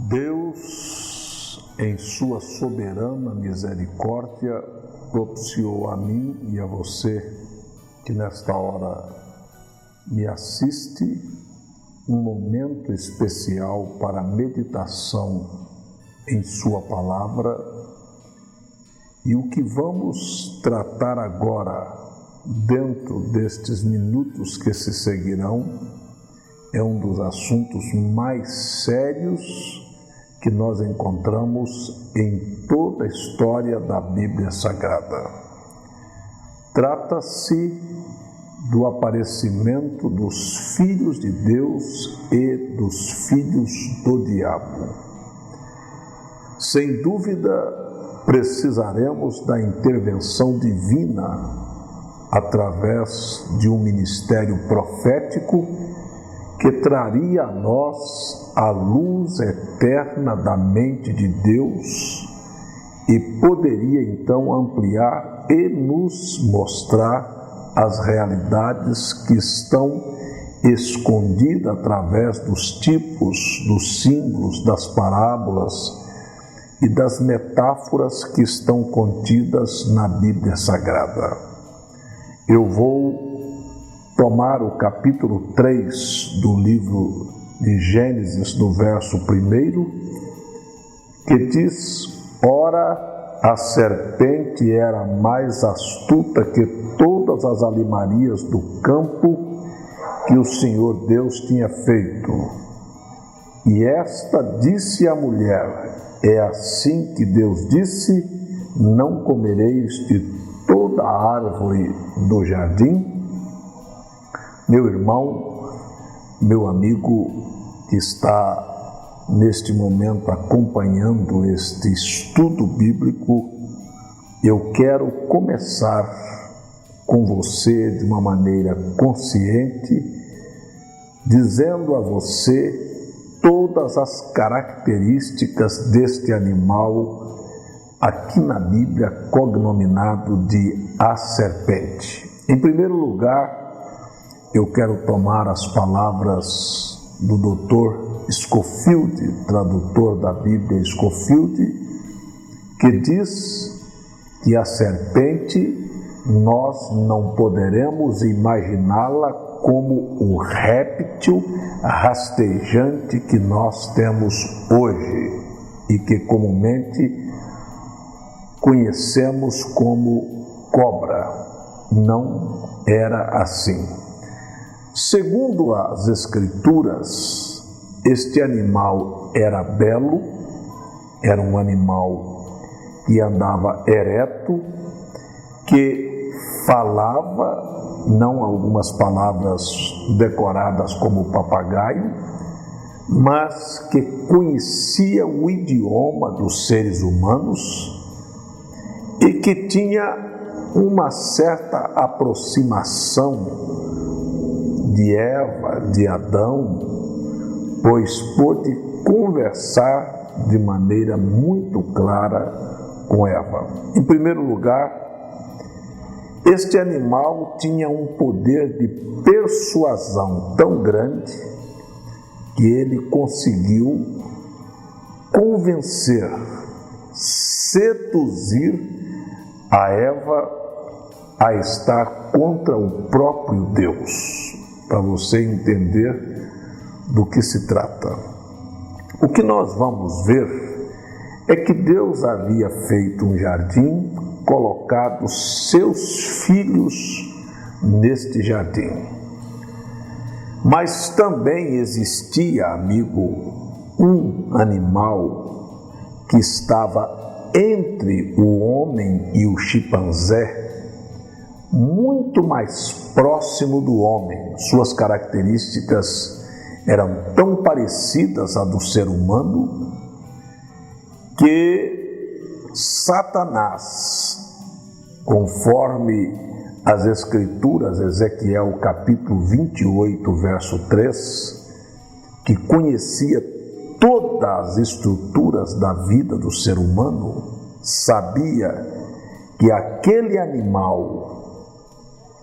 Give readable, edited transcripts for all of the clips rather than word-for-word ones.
Deus, em sua soberana misericórdia, propiciou a mim e a você que nesta hora me assiste um momento especial para a meditação em sua palavra. E o que vamos tratar agora, dentro destes minutos que se seguirão, é um dos assuntos mais sérios que nós encontramos em toda a história da Bíblia Sagrada. Trata-se do aparecimento dos filhos de Deus e dos filhos do diabo. Sem dúvida, precisaremos da intervenção divina através de um ministério profético que traria a nós a luz eterna da mente de Deus e poderia então ampliar e nos mostrar as realidades que estão escondidas através dos tipos, dos símbolos, das parábolas e das metáforas que estão contidas na Bíblia Sagrada. Eu vou tomar o capítulo 3 do livro de Gênesis, do verso 1, que diz: Ora, a serpente era mais astuta que todas as alimarias do campo que o Senhor Deus tinha feito. E esta disse à mulher: É assim que Deus disse: Não comereis de toda a árvore do jardim? Meu irmão, meu amigo que está neste momento acompanhando este estudo bíblico, eu quero começar com você de uma maneira consciente, dizendo a você todas as características deste animal aqui na Bíblia cognominado de a serpente. Em primeiro lugar, eu quero tomar as palavras do Dr. Scofield, tradutor da Bíblia Scofield, que diz que a serpente nós não poderemos imaginá-la como o réptil rastejante que nós temos hoje e que comumente conhecemos como cobra. Não era assim. Segundo as Escrituras, este animal era belo, era um animal que andava ereto, que falava, não algumas palavras decoradas como papagaio, mas que conhecia o idioma dos seres humanos e que tinha uma certa aproximação de Eva, de Adão, pois pôde conversar de maneira muito clara com Eva. Em primeiro lugar, este animal tinha um poder de persuasão tão grande que ele conseguiu convencer, seduzir a Eva a estar contra o próprio Deus. Para você entender do que se trata. O que nós vamos ver é que Deus havia feito um jardim, colocado seus filhos neste jardim. Mas também existia, amigo, um animal que estava entre o homem e o chimpanzé, muito mais próximo do homem. Suas características eram tão parecidas à do ser humano que Satanás, conforme as Escrituras, Ezequiel capítulo 28, verso 3, que conhecia todas as estruturas da vida do ser humano, sabia que aquele animal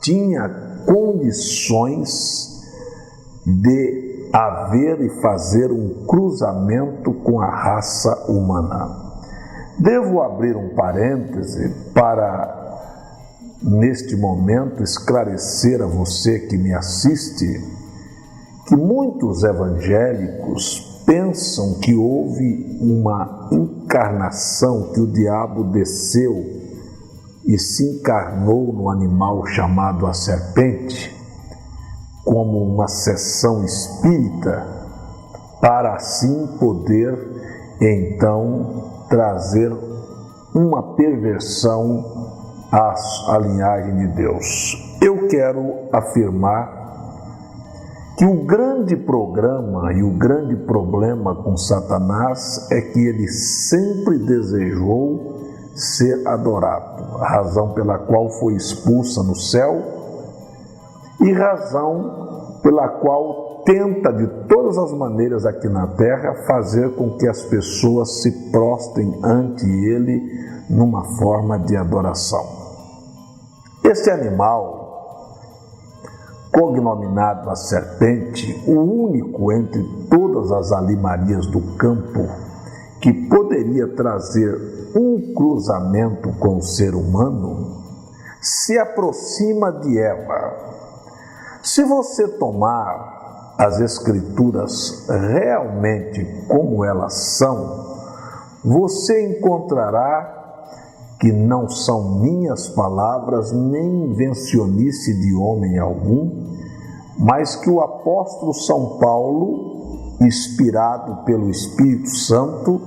tinha condições de haver e fazer um cruzamento com a raça humana. Devo abrir um parêntese para, neste momento, esclarecer a você que me assiste que muitos evangélicos pensam que houve uma encarnação, que o diabo desceu e se encarnou no animal chamado a serpente, como uma sessão espírita, para assim poder, então, trazer uma perversão à linhagem de Deus. Eu quero afirmar que o grande programa e o grande problema com Satanás é que ele sempre desejou ser adorado, a razão pela qual foi expulsa no céu e razão pela qual tenta de todas as maneiras aqui na terra fazer com que as pessoas se prostrem ante ele numa forma de adoração. Este animal, cognominado a serpente, o único entre todas as alimarias do campo que poderia trazer um cruzamento com o ser humano, se aproxima de Eva. Se você tomar as Escrituras realmente como elas são, você encontrará que não são minhas palavras, nem invencionice de homem algum, mas que o apóstolo São Paulo, inspirado pelo Espírito Santo,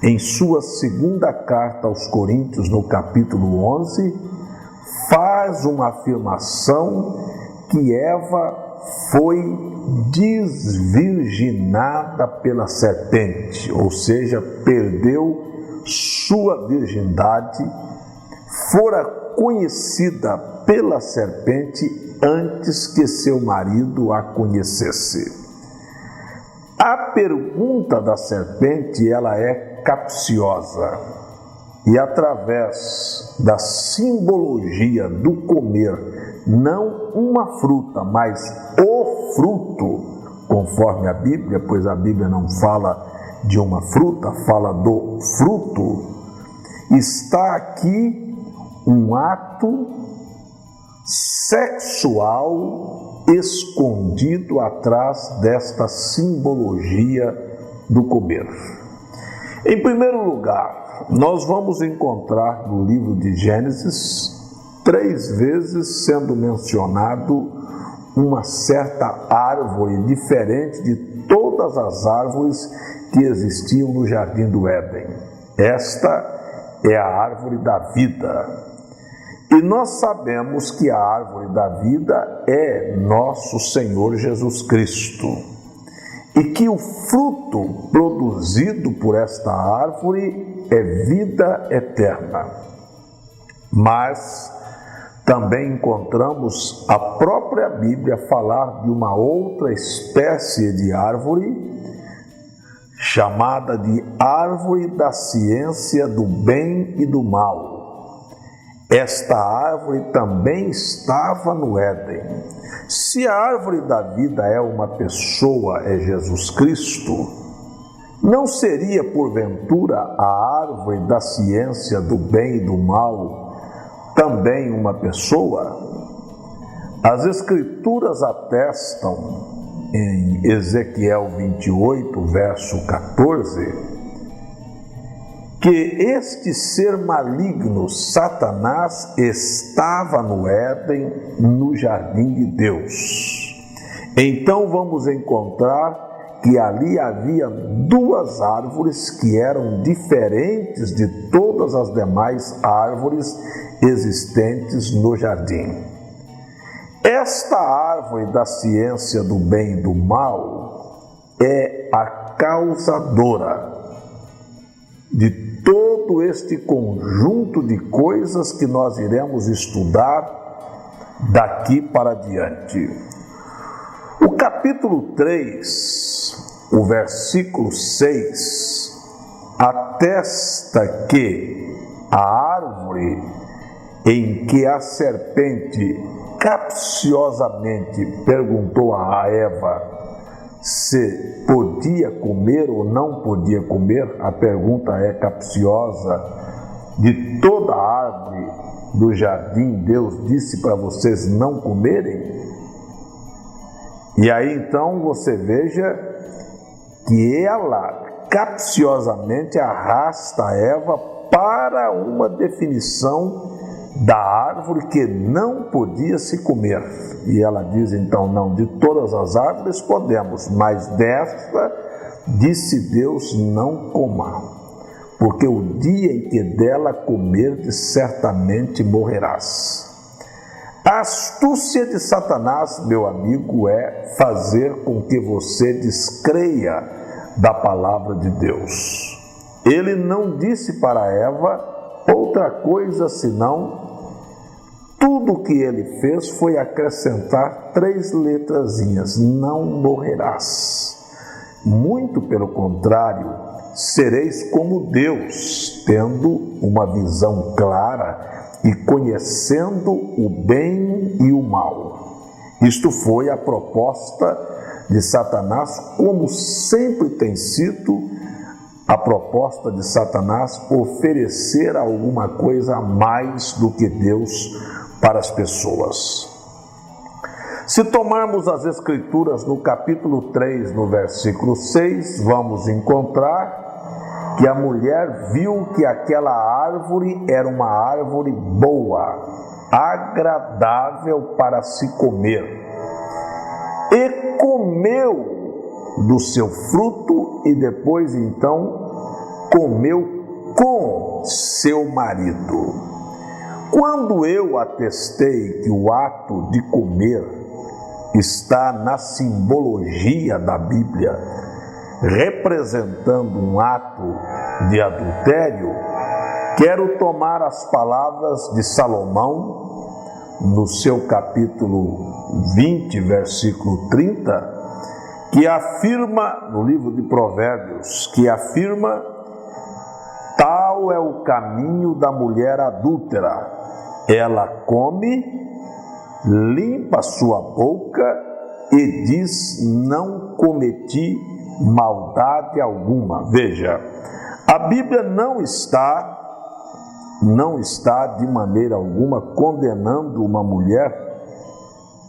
em sua segunda carta aos Coríntios, no capítulo 11, faz uma afirmação que Eva foi desvirginada pela serpente, ou seja, perdeu sua virgindade, fora conhecida pela serpente antes que seu marido a conhecesse. A pergunta da serpente, ela é capciosa, e através da simbologia do comer, não uma fruta, mas o fruto, conforme a Bíblia, pois a Bíblia não fala de uma fruta, fala do fruto, está aqui um ato sexual escondido atrás desta simbologia do comer. Em primeiro lugar, nós vamos encontrar no livro de Gênesis 3 vezes sendo mencionado uma certa árvore diferente de todas as árvores que existiam no Jardim do Éden. Esta é a árvore da vida. E nós sabemos que a árvore da vida é nosso Senhor Jesus Cristo. E que o fruto produzido por esta árvore é vida eterna. Mas também encontramos a própria Bíblia falar de uma outra espécie de árvore, chamada de árvore da ciência do bem e do mal. Esta árvore também estava no Éden. Se a árvore da vida é uma pessoa, é Jesus Cristo, não seria porventura a árvore da ciência do bem e do mal também uma pessoa? As Escrituras atestam em Ezequiel 28, verso 14, que este ser maligno, Satanás, estava no Éden, no jardim de Deus. Então vamos encontrar que ali havia duas árvores que eram diferentes de todas as demais árvores existentes no jardim. Esta árvore da ciência do bem e do mal é a causadora de todo este conjunto de coisas que nós iremos estudar daqui para diante. O capítulo 3, o versículo 6, atesta que a árvore em que a serpente capciosamente perguntou a Eva se podia comer ou não podia comer. A pergunta é capciosa. De toda árvore do jardim, Deus disse para vocês não comerem? E aí então você veja que ela capciosamente arrasta Eva para uma definição da árvore que não podia se comer. E ela diz então, não, de todas as árvores podemos, mas desta disse Deus, não coma, porque o dia em que dela comerdes, certamente morrerás. A astúcia de Satanás, meu amigo, é fazer com que você descreia da palavra de Deus. Ele não disse para Eva outra coisa senão tudo que ele fez foi acrescentar 3 letrazinhas: não morrerás. Muito pelo contrário, sereis como Deus, tendo uma visão clara e conhecendo o bem e o mal. Isto foi a proposta de Satanás, como sempre tem sido a proposta de Satanás, oferecer alguma coisa a mais do que Deus para as pessoas. Se tomarmos as Escrituras no capítulo 3, no versículo 6, vamos encontrar que a mulher viu que aquela árvore era uma árvore boa, agradável para se comer, e comeu do seu fruto, e depois então comeu com seu marido. Quando eu atestei que o ato de comer está na simbologia da Bíblia, representando um ato de adultério, quero tomar as palavras de Salomão, no seu capítulo 20, versículo 30, que afirma, no livro de Provérbios, que afirma: tal é o caminho da mulher adúltera, ela come, limpa sua boca e diz, não cometi maldade alguma. Veja, a Bíblia não está de maneira alguma condenando uma mulher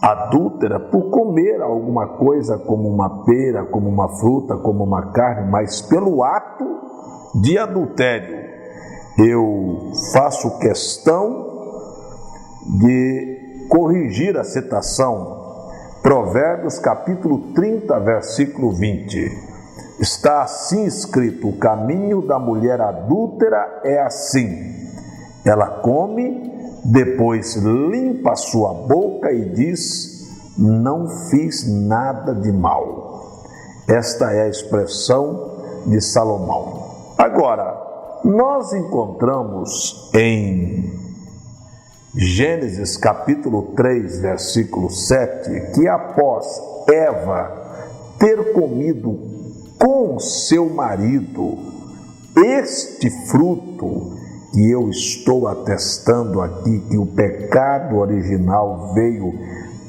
adúltera por comer alguma coisa como uma pera, como uma fruta, como uma carne, mas pelo ato de adultério. Eu faço questão de corrigir a citação. Provérbios capítulo 30, versículo 20. Está assim escrito: o caminho da mulher adúltera é assim. Ela come, depois limpa a sua boca e diz, não fiz nada de mal. Esta é a expressão de Salomão. Agora, nós encontramos em Gênesis capítulo 3, versículo 7, que após Eva ter comido com seu marido este fruto, que eu estou atestando aqui que o pecado original veio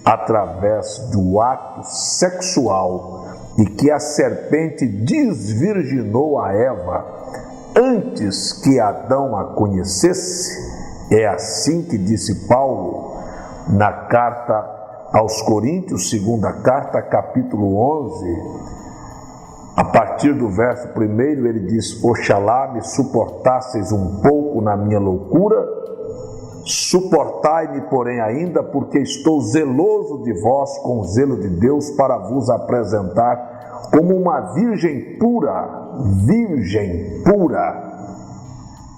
através do ato sexual e que a serpente desvirginou a Eva antes que Adão a conhecesse. É assim que disse Paulo na carta aos Coríntios, segunda carta, capítulo 11, a partir do verso 1, ele diz: oxalá me suportasseis um pouco na minha loucura, suportai-me, porém, ainda, porque estou zeloso de vós com o zelo de Deus, para vos apresentar como uma virgem pura,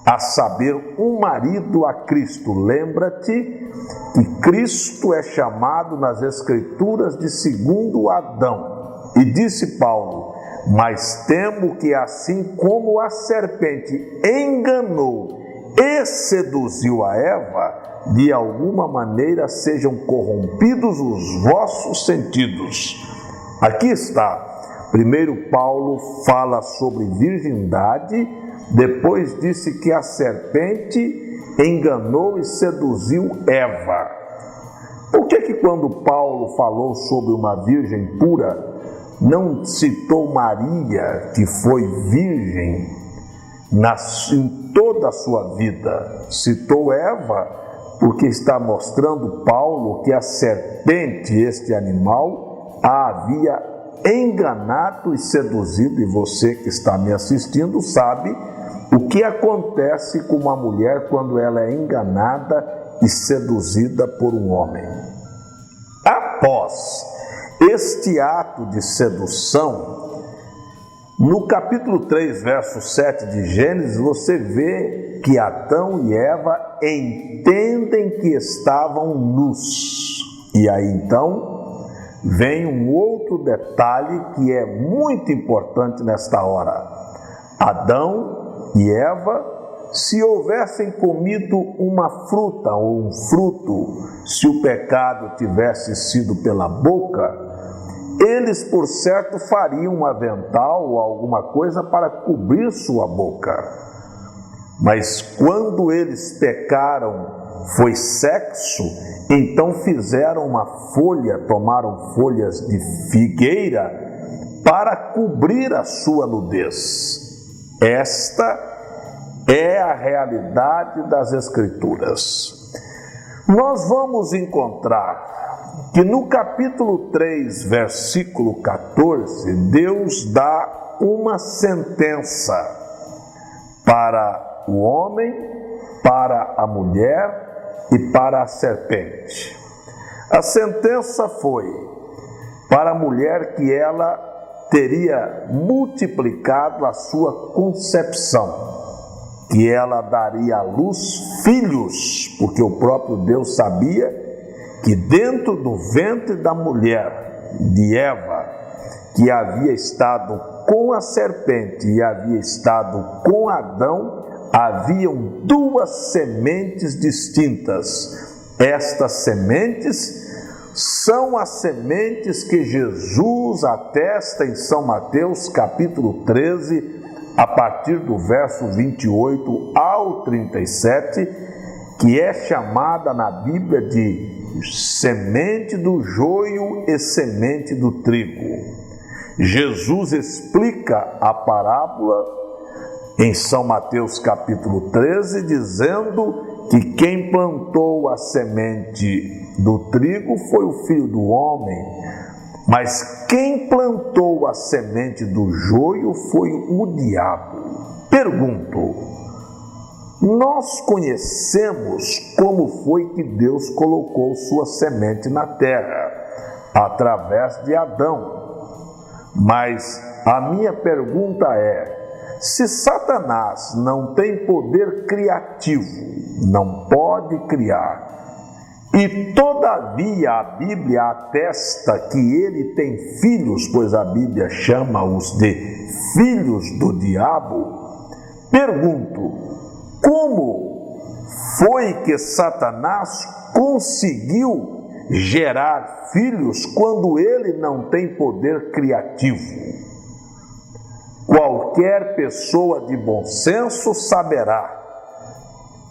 a saber, um marido a Cristo. Lembra-te que Cristo é chamado nas Escrituras de segundo Adão. E disse Paulo: mas temo que assim como a serpente enganou e seduziu a Eva, de alguma maneira sejam corrompidos os vossos sentidos. Aqui está. Primeiro Paulo fala sobre virgindade, depois disse que a serpente enganou e seduziu Eva. Por que quando Paulo falou sobre uma virgem pura, não citou Maria, que foi virgem em toda a sua vida. Citou Eva, porque está mostrando Paulo que a serpente, este animal, a havia enganado e seduzido, e você que está me assistindo sabe o que acontece com uma mulher quando ela é enganada e seduzida por um homem. Após este ato de sedução, no capítulo 3, verso 7 de Gênesis, você vê que Adão e Eva entendem que estavam nus. E aí então vem um outro detalhe que é muito importante nesta hora. Adão e Eva, se houvessem comido uma fruta ou um fruto, se o pecado tivesse sido pela boca, eles por certo fariam um avental ou alguma coisa para cobrir sua boca. Mas quando eles pecaram, foi sexo, então fizeram uma folha, tomaram folhas de figueira para cobrir a sua nudez. Esta é a realidade das Escrituras. Nós vamos encontrar que no capítulo 3, versículo 14, Deus dá uma sentença para o homem, para a mulher e para a serpente. A sentença foi para a mulher que ela teria multiplicado a sua concepção, que ela daria à luz filhos, porque o próprio Deus sabia que dentro do ventre da mulher, de Eva, que havia estado com a serpente e havia estado com Adão, haviam duas sementes distintas. Estas sementes são as sementes que Jesus atesta em São Mateus, capítulo 13, a partir do verso 28 ao 37, que é chamada na Bíblia de semente do joio e semente do trigo. Jesus explica a parábola em São Mateus capítulo 13, dizendo que quem plantou a semente do trigo foi o Filho do Homem, mas quem plantou a semente do joio foi o diabo. Pergunto: nós conhecemos como foi que Deus colocou sua semente na terra, através de Adão. Mas a minha pergunta é: se Satanás não tem poder criativo, não pode criar, e todavia a Bíblia atesta que ele tem filhos, pois a Bíblia chama-os de filhos do diabo, pergunto: como foi que Satanás conseguiu gerar filhos quando ele não tem poder criativo? Qualquer pessoa de bom senso saberá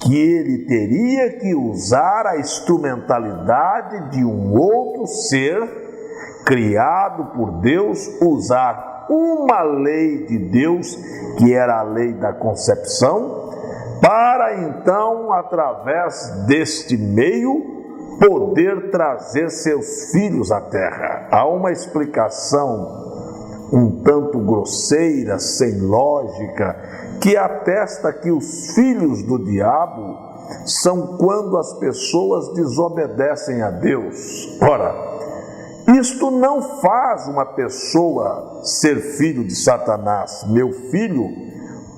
que ele teria que usar a instrumentalidade de um outro ser criado por Deus, usar uma lei de Deus, que era a lei da concepção, para então, através deste meio, poder trazer seus filhos à terra. Há uma explicação um tanto grosseira, sem lógica, que atesta que os filhos do diabo são quando as pessoas desobedecem a Deus. Ora, isto não faz uma pessoa ser filho de Satanás. Meu filho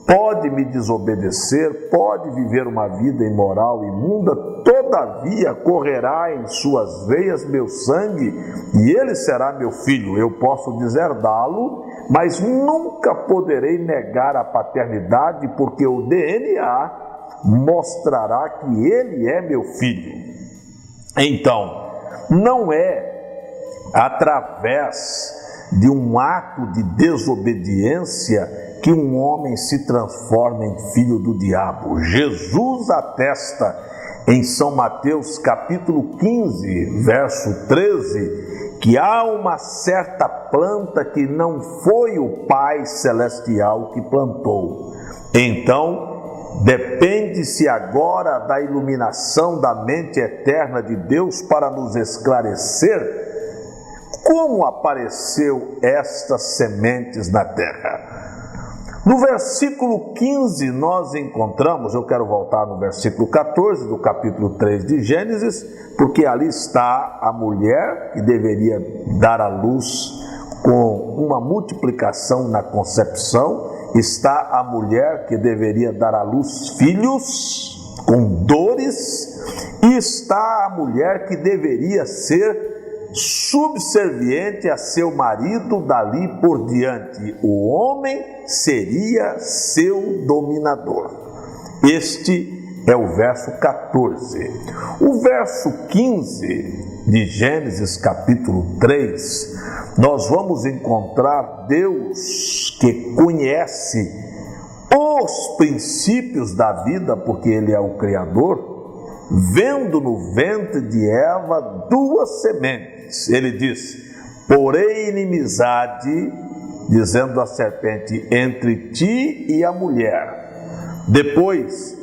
pode me desobedecer, pode viver uma vida imoral, imunda, todavia correrá em suas veias meu sangue e ele será meu filho. Eu posso deserdá-lo, mas nunca poderei negar a paternidade, porque o DNA mostrará que ele é meu filho. Então, não é através de um ato de desobediência que um homem se transforma em filho do diabo. Jesus atesta em São Mateus capítulo 15, verso 13, que há uma certa planta que não foi o Pai Celestial que plantou. Então, depende-se agora da iluminação da mente eterna de Deus para nos esclarecer como apareceu estas sementes na terra. No versículo 15 nós encontramos, eu quero voltar no versículo 14 do capítulo 3 de Gênesis, porque ali está a mulher que deveria dar à luz com uma multiplicação na concepção, está a mulher que deveria dar à luz filhos com dores, e está a mulher que deveria ser subserviente a seu marido dali por diante. O homem seria seu dominador. Este é o verso 14. O verso 15 de Gênesis capítulo 3, nós vamos encontrar Deus que conhece os princípios da vida, porque Ele é o Criador, vendo no ventre de Eva duas sementes. Ele diz: porém inimizade, dizendo a serpente, entre ti e a mulher. Depois,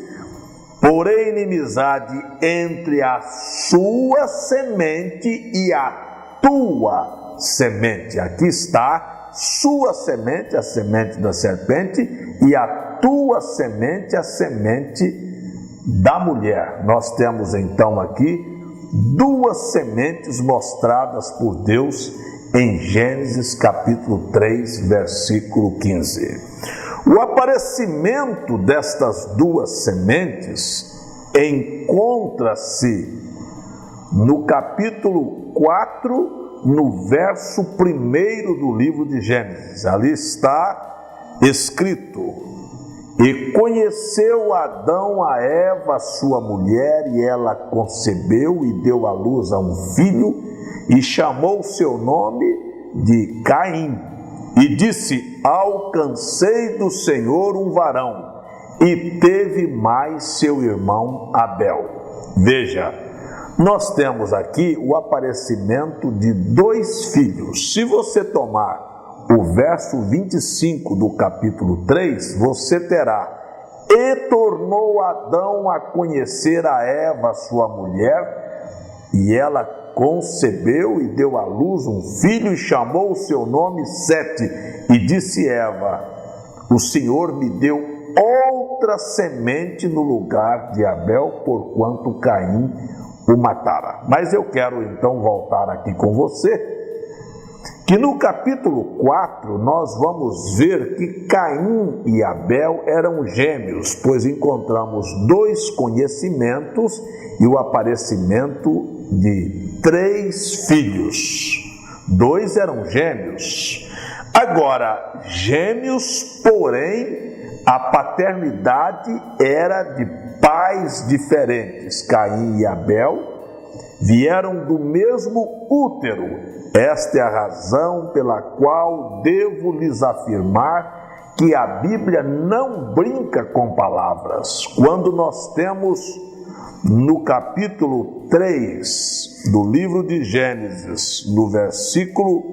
porém inimizade entre a sua semente e a tua semente. Aqui está sua semente, a semente da serpente, e a tua semente, a semente da mulher. Nós temos então aqui duas sementes mostradas por Deus em Gênesis capítulo 3, versículo 15. O aparecimento destas duas sementes encontra-se no capítulo 4, no verso 1 do livro de Gênesis. Ali está escrito: e conheceu Adão a Eva, sua mulher, e ela concebeu e deu à luz a um filho, e chamou seu nome de Caim. E disse: alcancei do Senhor um varão. E teve mais seu irmão Abel. Veja, nós temos aqui o aparecimento de dois filhos. Se você tomar o verso 25 do capítulo 3, você terá: e tornou Adão a conhecer a Eva, sua mulher, e ela concebeu e deu à luz um filho, e chamou o seu nome Sete. E disse Eva: o Senhor me deu outra semente no lugar de Abel, porquanto Caim o matara. Mas eu quero então voltar aqui com você, que no capítulo 4 nós vamos ver que Caim e Abel eram gêmeos, pois encontramos dois conhecimentos e o aparecimento de três filhos. Dois eram gêmeos. Agora, gêmeos, porém, a paternidade era de pais diferentes. Caim e Abel vieram do mesmo útero. Esta é a razão pela qual devo lhes afirmar que a Bíblia não brinca com palavras. Quando nós temos no capítulo 3 do livro de Gênesis, no versículo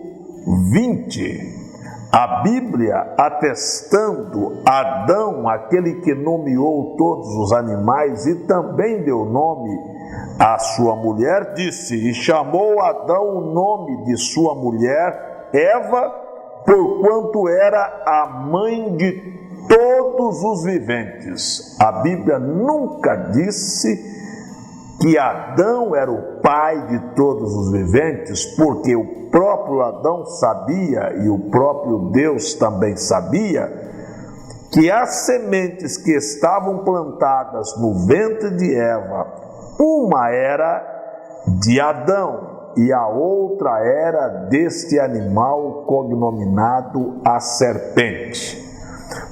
20, a Bíblia atestando Adão, aquele que nomeou todos os animais e também deu nome à sua mulher, disse: e chamou Adão o nome de sua mulher Eva, porquanto era a mãe de todos os viventes. A Bíblia nunca disse que Adão era o pai de todos os viventes, porque o próprio Adão sabia, e o próprio Deus também sabia, que as sementes que estavam plantadas no ventre de Eva, uma era de Adão e a outra era deste animal cognominado a serpente.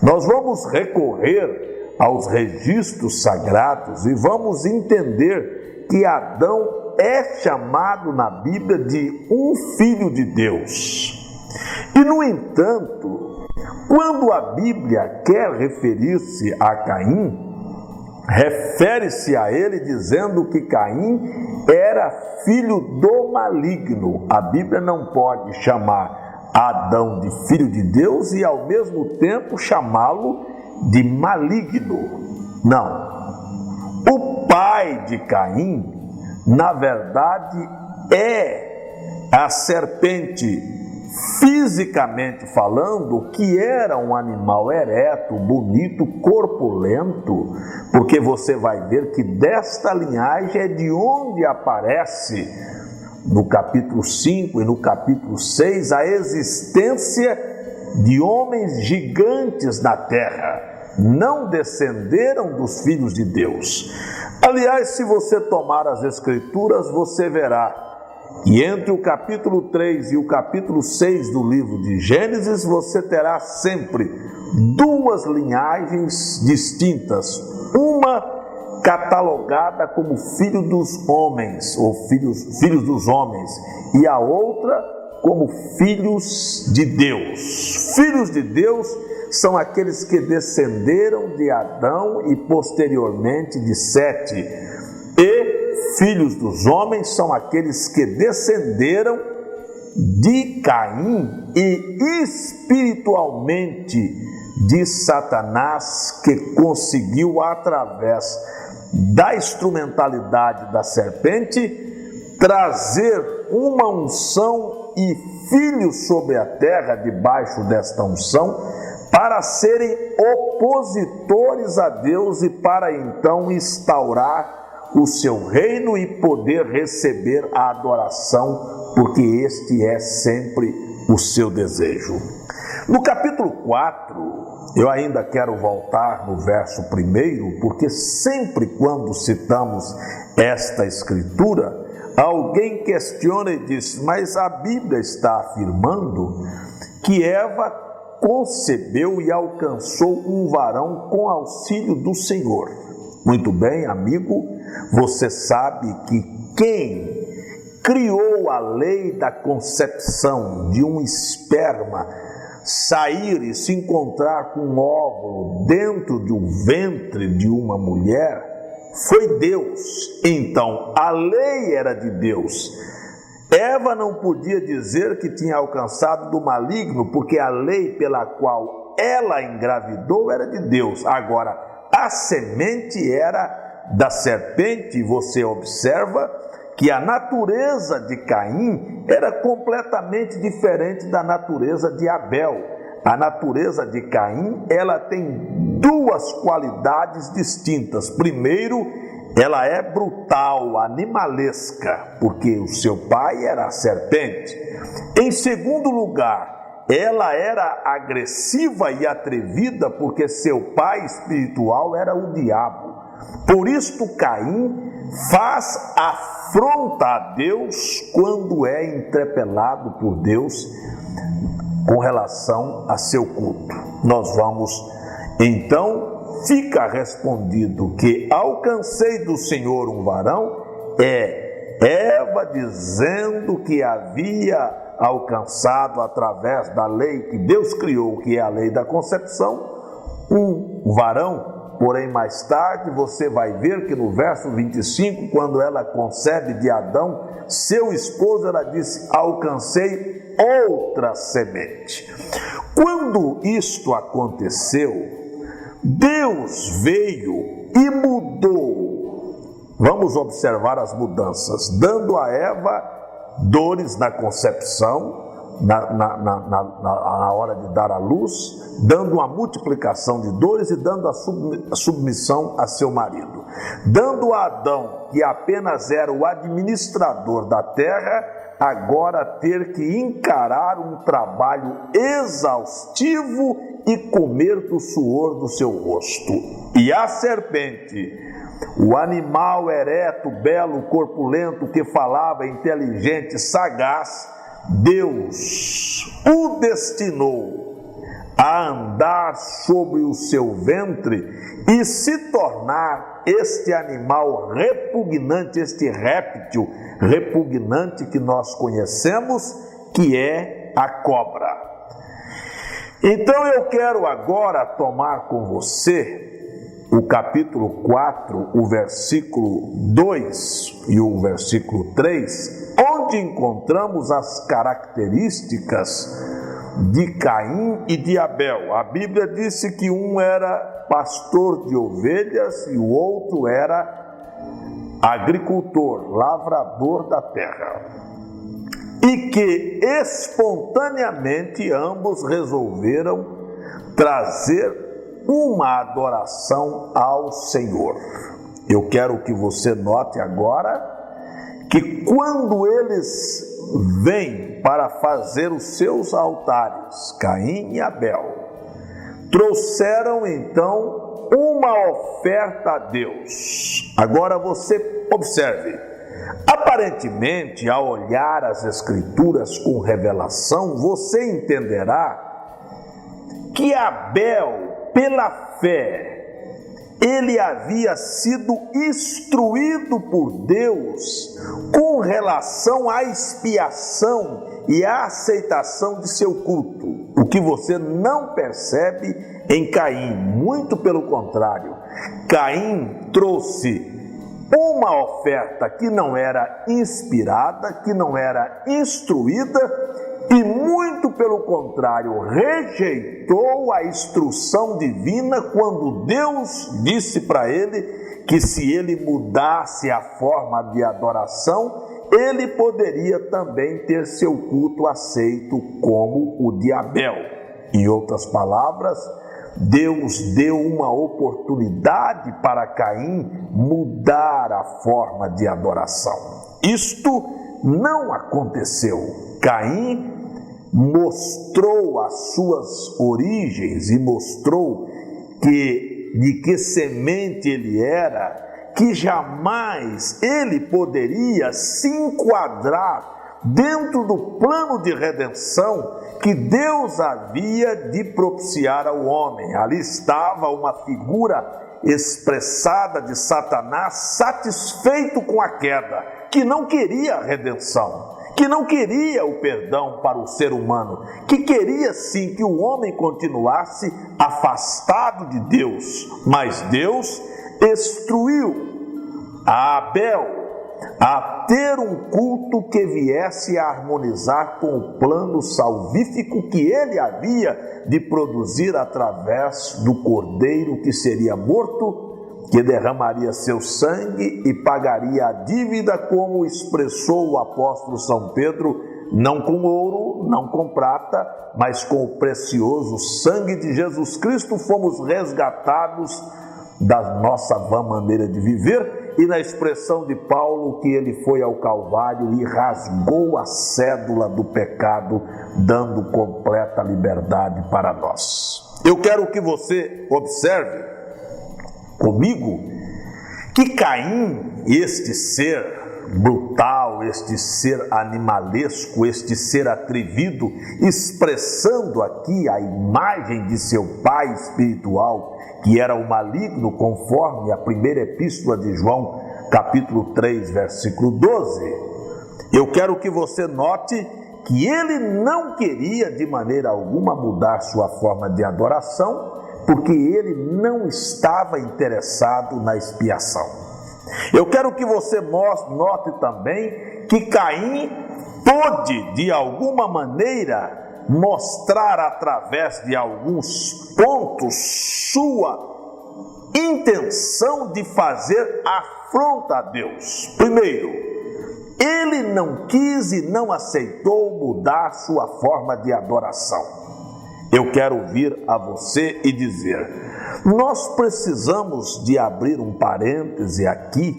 Nós vamos recorrer aos registros sagrados e vamos entender que Adão é chamado na Bíblia de um filho de Deus. E, no entanto, quando a Bíblia quer referir-se a Caim, refere-se a ele dizendo que Caim era filho do maligno. A Bíblia não pode chamar Adão de filho de Deus e ao mesmo tempo chamá-lo de maligno. Não. O pai de Caim, na verdade, é a serpente, fisicamente falando, que era um animal ereto, bonito, corpulento, porque você vai ver que desta linhagem é de onde aparece, no capítulo 5 e no capítulo 6, a existência de homens gigantes na terra. Não descenderam dos filhos de Deus. Aliás, se você tomar as Escrituras, você verá que entre o capítulo 3 e o capítulo 6 do livro de Gênesis, você terá sempre duas linhagens distintas. Uma catalogada como filho dos homens, ou filhos dos homens, e a outra como filhos de Deus. Filhos de Deus são aqueles que descenderam de Adão e posteriormente de Sete. E filhos dos homens são aqueles que descenderam de Caim e espiritualmente de Satanás, que conseguiu, através da instrumentalidade da serpente, trazer uma unção e filhos sobre a terra debaixo desta unção, para serem opositores a Deus e para então instaurar o seu reino e poder receber a adoração, porque este é sempre o seu desejo. No capítulo 4, eu ainda quero voltar no verso 1, porque sempre quando citamos esta escritura, alguém questiona e diz: mas a Bíblia está afirmando que Eva concebeu e alcançou um varão com auxílio do Senhor. Muito bem, amigo, você sabe que quem criou a lei da concepção de um esperma sair e se encontrar com um óvulo dentro de um ventre de uma mulher foi Deus. Então, a lei era de Deus. Eva não podia dizer que tinha alcançado do maligno, porque a lei pela qual ela engravidou era de Deus. Agora, a semente era da serpente, e você observa que a natureza de Caim era completamente diferente da natureza de Abel. A natureza de Caim, ela tem duas qualidades distintas. Primeiro, ela é brutal, animalesca, porque o seu pai era a serpente. Em segundo lugar, ela era agressiva e atrevida, porque seu pai espiritual era o diabo. Por isto, Caim faz afronta a Deus quando é interpelado por Deus com relação a seu culto. Nós vamos, então, fica respondido que alcancei do Senhor um varão, é Eva dizendo que havia alcançado através da lei que Deus criou, que é a lei da concepção, um varão. Porém, mais tarde, você vai ver que no verso 25, quando ela concebe de Adão, seu esposo, ela disse: alcancei outra semente. Quando isto aconteceu, Deus veio e mudou. Vamos observar as mudanças, dando a Eva dores na concepção, na hora de dar à luz, dando uma multiplicação de dores e dando a submissão a seu marido. Dando a Adão, que apenas era o administrador da terra, agora ter que encarar um trabalho exaustivo e comer do suor do seu rosto. E a serpente, o animal ereto, belo, corpulento, que falava, inteligente, sagaz, Deus o destinou a andar sobre o seu ventre e se tornar este animal repugnante, este réptil repugnante que nós conhecemos, que é a cobra. Então eu quero agora tomar com você o capítulo 4, o versículo 2 e o versículo 3, onde encontramos as características de Caim e de Abel. A Bíblia disse que um era pastor de ovelhas e o outro era agricultor, lavrador da terra. E que espontaneamente ambos resolveram trazer uma adoração ao Senhor. Eu quero que você note agora que quando eles vêm para fazer os seus altares, Caim e Abel, trouxeram então uma oferta a Deus. Agora você observe, aparentemente, ao olhar as Escrituras com revelação, você entenderá que Abel, pela fé, ele havia sido instruído por Deus com relação à expiação e à aceitação de seu culto, o que você não percebe em Caim. Muito pelo contrário, Caim trouxe uma oferta que não era inspirada, que não era instruída, e muito pelo contrário, rejeitou a instrução divina quando Deus disse para ele que se ele mudasse a forma de adoração, ele poderia também ter seu culto aceito como o de Abel. Em outras palavras, Deus deu uma oportunidade para Caim mudar a forma de adoração. Isto não aconteceu. Caim mostrou as suas origens e mostrou de que semente ele era, que jamais ele poderia se enquadrar dentro do plano de redenção que Deus havia de propiciar ao homem. Ali estava uma figura expressada de Satanás, satisfeito com a queda, que não queria a redenção, que não queria o perdão para o ser humano, que queria sim que o homem continuasse afastado de Deus. Mas Deus instruiu a Abel a ter um culto que viesse a harmonizar com o plano salvífico que ele havia de produzir através do cordeiro que seria morto, que derramaria seu sangue e pagaria a dívida, como expressou o apóstolo São Pedro, não com ouro, não com prata, mas com o precioso sangue de Jesus Cristo fomos resgatados da nossa vã maneira de viver. E na expressão de Paulo, que ele foi ao Calvário e rasgou a cédula do pecado, dando completa liberdade para nós. Eu quero que você observe comigo que Caim, este ser brutal, este ser animalesco, este ser atrevido, expressando aqui a imagem de seu pai espiritual, que era o maligno, conforme a primeira epístola de João, capítulo 3, versículo 12. Eu quero que você note que ele não queria de maneira alguma mudar sua forma de adoração, porque ele não estava interessado na expiação. Eu quero que você note também que Caim pôde, de alguma maneira, mostrar através de alguns pontos sua intenção de fazer afronta a Deus. Primeiro, ele não quis e não aceitou mudar sua forma de adoração. Eu quero vir a você e dizer, nós precisamos de abrir um parêntese aqui,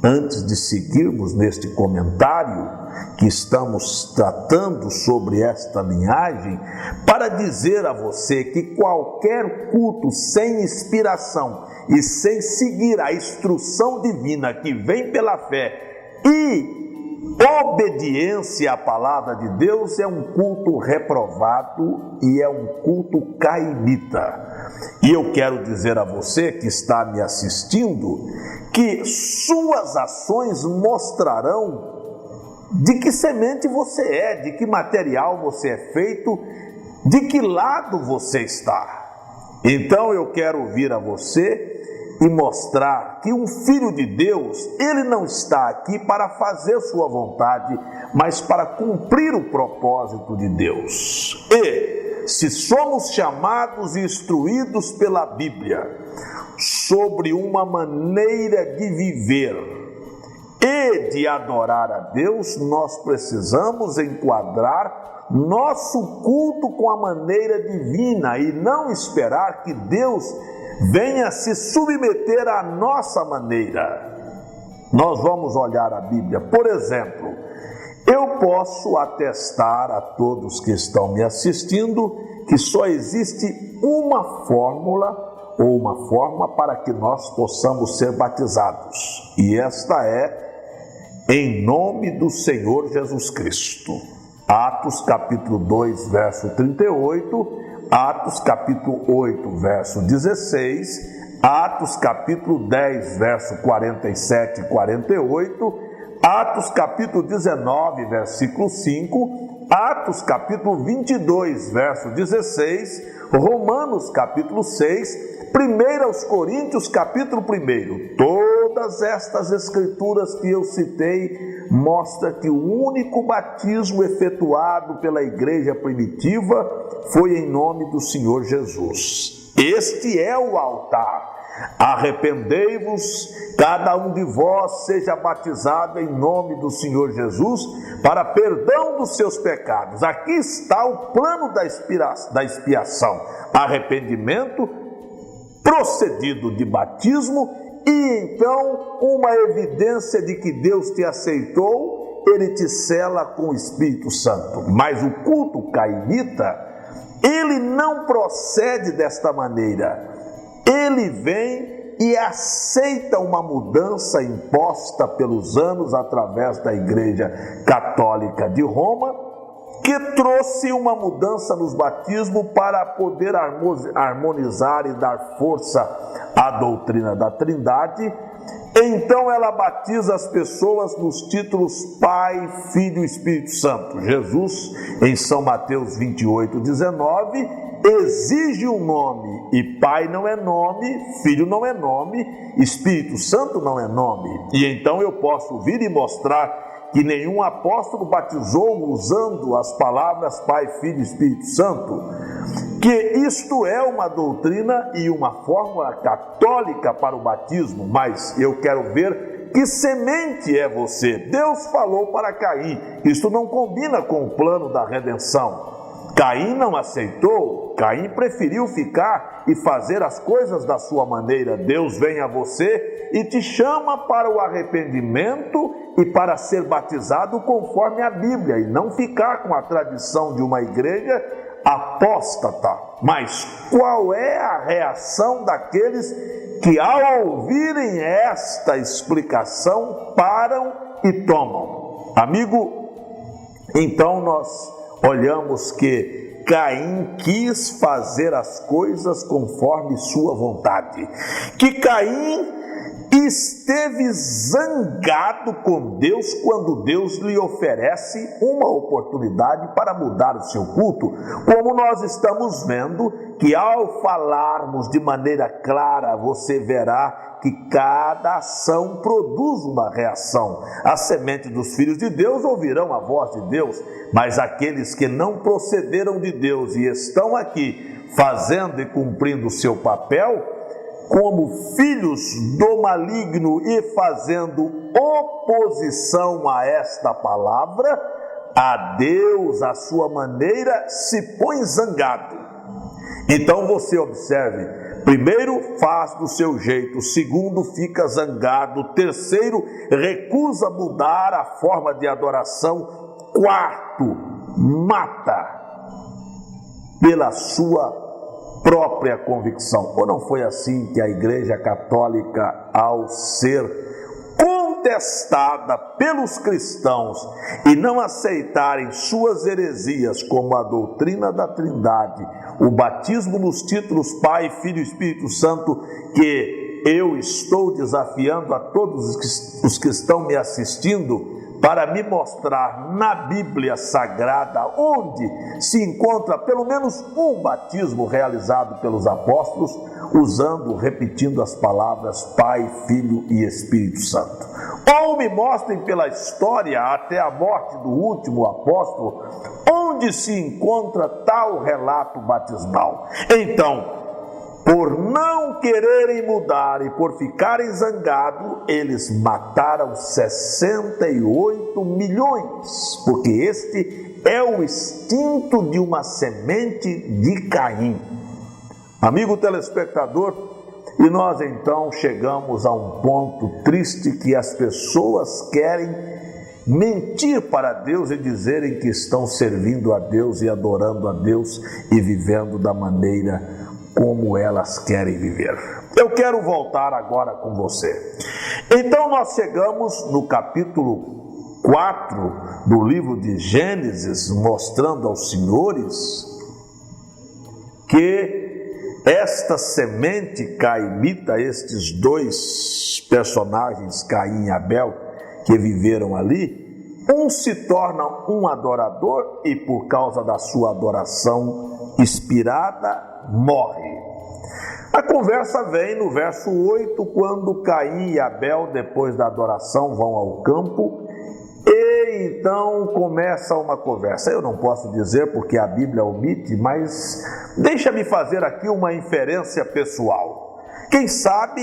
antes de seguirmos neste comentário que estamos tratando sobre esta linhagem, para dizer a você que qualquer culto sem inspiração e sem seguir a instrução divina que vem pela fé e obediência à palavra de Deus é um culto reprovado e é um culto cainita. E eu quero dizer a você que está me assistindo que suas ações mostrarão de que semente você é, de que material você é feito, de que lado você está. Então eu quero vir a você e mostrar que um filho de Deus, ele não está aqui para fazer sua vontade, mas para cumprir o propósito de Deus. E se somos chamados e instruídos pela Bíblia sobre uma maneira de viver e de adorar a Deus, nós precisamos enquadrar nosso culto com a maneira divina e não esperar que Deus venha se submeter à nossa maneira. Nós vamos olhar a Bíblia. Por exemplo, eu posso atestar a todos que estão me assistindo que só existe uma fórmula ou uma forma para que nós possamos ser batizados. E esta é em nome do Senhor Jesus Cristo. Atos capítulo 2, verso 38, Atos capítulo 8, verso 16, Atos capítulo 10, verso 47 e 48, Atos capítulo 19, versículo 5, Atos capítulo 22, verso 16, Romanos capítulo 6, 1 Coríntios capítulo 1. Todas estas escrituras que eu citei mostram que o único batismo efetuado pela igreja primitiva foi em nome do Senhor Jesus. Este é o altar. Arrependei-vos, cada um de vós seja batizado em nome do Senhor Jesus para perdão dos seus pecados. Aqui está o plano da expiação: arrependimento procedido de batismo e então uma evidência de que Deus te aceitou, ele te sela com o Espírito Santo. Mas o culto cainita, ele não procede desta maneira. Ele vem e aceita uma mudança imposta pelos anos através da Igreja Católica de Roma, que trouxe uma mudança nos batismos para poder harmonizar e dar força à doutrina da Trindade. Então ela batiza as pessoas nos títulos Pai, Filho e Espírito Santo. Jesus, em São Mateus 28, 19, exige um nome, e Pai não é nome, Filho não é nome, Espírito Santo não é nome. E então eu posso vir e mostrar que nenhum apóstolo batizou usando as palavras Pai, Filho e Espírito Santo, que isto é uma doutrina e uma fórmula católica para o batismo. Mas eu quero ver que semente é você. Deus falou para Caim, isto não combina com o plano da redenção. Caim não aceitou, Caim preferiu ficar e fazer as coisas da sua maneira. Deus vem a você e te chama para o arrependimento e para ser batizado conforme a Bíblia, e não ficar com a tradição de uma igreja apóstata. Mas qual é a reação daqueles que, ao ouvirem esta explicação, param e tomam? Amigo, então nós olhamos que Caim quis fazer as coisas conforme sua vontade, que Caim esteve zangado com Deus quando Deus lhe oferece uma oportunidade para mudar o seu culto, como nós estamos vendo que ao falarmos de maneira clara, você verá que cada ação produz uma reação. A semente dos filhos de Deus ouvirão a voz de Deus, mas aqueles que não procederam de Deus e estão aqui fazendo e cumprindo o seu papel como filhos do maligno e fazendo oposição a esta palavra, a Deus, à sua maneira, se põe zangado. Então você observe: primeiro, faz do seu jeito; segundo, fica zangado; terceiro, recusa mudar a forma de adoração; quarto, mata pela sua própria convicção. Ou não foi assim que a Igreja Católica, ao ser contestada pelos cristãos e não aceitarem suas heresias como a doutrina da Trindade, o batismo nos títulos Pai, Filho e Espírito Santo, que eu estou desafiando a todos os que estão me assistindo para me mostrar na Bíblia Sagrada onde se encontra pelo menos um batismo realizado pelos apóstolos, repetindo as palavras Pai, Filho e Espírito Santo. Ou me mostrem pela história até a morte do último apóstolo, onde se encontra tal relato batismal. Então, por não quererem mudar e por ficarem zangados, eles mataram 68 milhões, porque este é o instinto de uma semente de Caim. Amigo telespectador, e nós então chegamos a um ponto triste que as pessoas querem mentir para Deus e dizerem que estão servindo a Deus e adorando a Deus e vivendo da maneira como elas querem viver. Eu quero voltar agora com você. Então nós chegamos no capítulo 4 do livro de Gênesis, mostrando aos senhores que esta semente caimita, estes dois personagens, Caim e Abel, que viveram ali, um se torna um adorador e por causa da sua adoração inspirada, morre. A conversa vem no verso 8, quando Caim e Abel, depois da adoração, vão ao campo e então começa uma conversa. Eu não posso dizer porque a Bíblia omite, mas deixa-me fazer aqui uma inferência pessoal. Quem sabe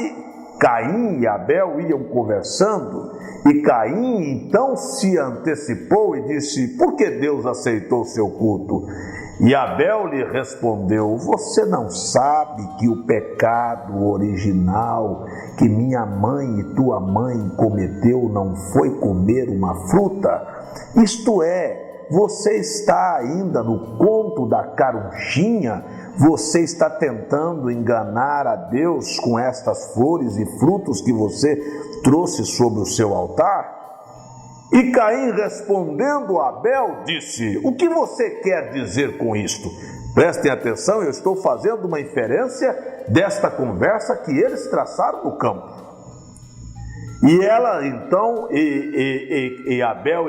Caim e Abel iam conversando e Caim então se antecipou e disse: por que Deus aceitou seu culto? E Abel lhe respondeu: você não sabe que o pecado original que minha mãe e tua mãe cometeu não foi comer uma fruta? Isto é, você está ainda no conto da carunchinha? Você está tentando enganar a Deus com estas flores e frutos que você trouxe sobre o seu altar? E Caim, respondendo a Abel, disse: o que você quer dizer com isto? Prestem atenção, eu estou fazendo uma inferência desta conversa que eles traçaram no campo. E ela então, Abel